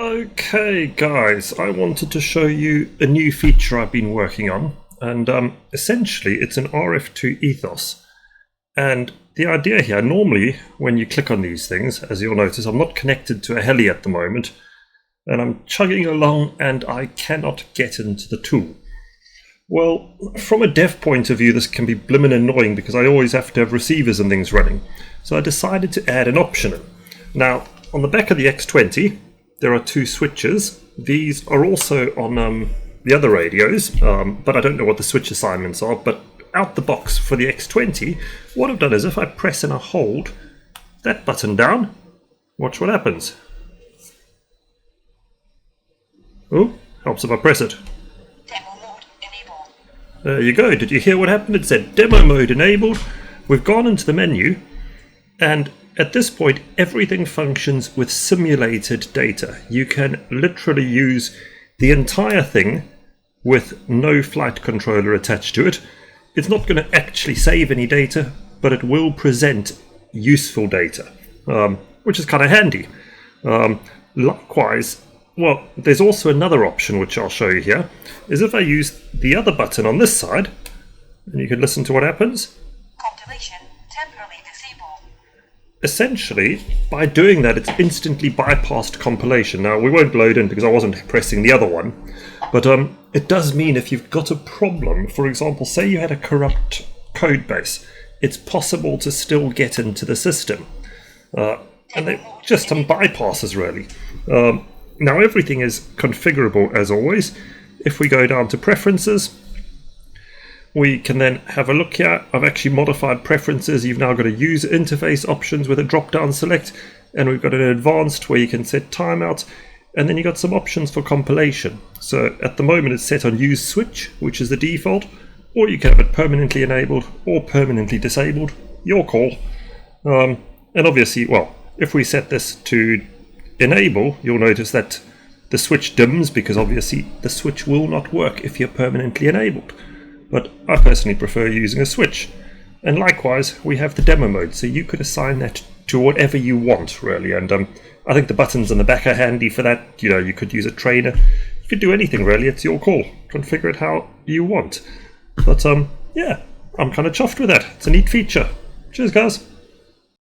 Okay guys, I wanted to show you a new feature I've been working on, and essentially it's an RF2ETHOS. And the idea here, normally when you click on these things, as you'll notice, I'm not connected to a heli at the moment, and I'm chugging along and I cannot get into the tool. Well, from a dev point of view, this can be blimmin' annoying because I always have to have receivers and things running. So I decided to add an option in. Now, on the back of the X20, there are two switches. These are also on the other radios, but I don't know what the switch assignments are. But out the box for the X20, what I've done is if I press and I hold that button down, watch what happens. Oh, helps if I press it. Demo mode enabled. There you go. Did you hear what happened? It said demo mode enabled. We've gone into the menu, and at this point, everything functions with simulated data. You can literally use the entire thing with no flight controller attached to it. It's not going to actually save any data, but it will present useful data, which is kind of handy. Likewise, well, there's also another option which I'll show you here, is if I use the other button on this side, and you can listen to what happens. Compilation temporarily disabled. Essentially, by doing that, it's instantly bypassed compilation. Now, we won't load in because I wasn't pressing the other one, but it does mean if you've got a problem, for example, say you had a corrupt code base, it's possible to still get into the system. And they're just some bypasses, really. Now, everything is configurable as always. If we go down to preferences, we can then have a look here. I've actually modified preferences. You've now got a user interface options with a drop-down select, and we've got an advanced where you can set timeout, and then you've got some options for compilation. So at the moment it's set on use switch, which is the default, or you can have it permanently enabled or permanently disabled, your call. And obviously, well, if we set this to enable, you'll notice that the switch dims because obviously the switch will not work if you're permanently enabled. But I personally prefer using a switch. And likewise, we have the demo mode, so you could assign that to whatever you want, really. And I think the buttons on the back are handy for that. You know, you could use a trainer. You could do anything, really. It's your call. Configure it how you want. But yeah, I'm kind of chuffed with that. It's a neat feature. Cheers, guys.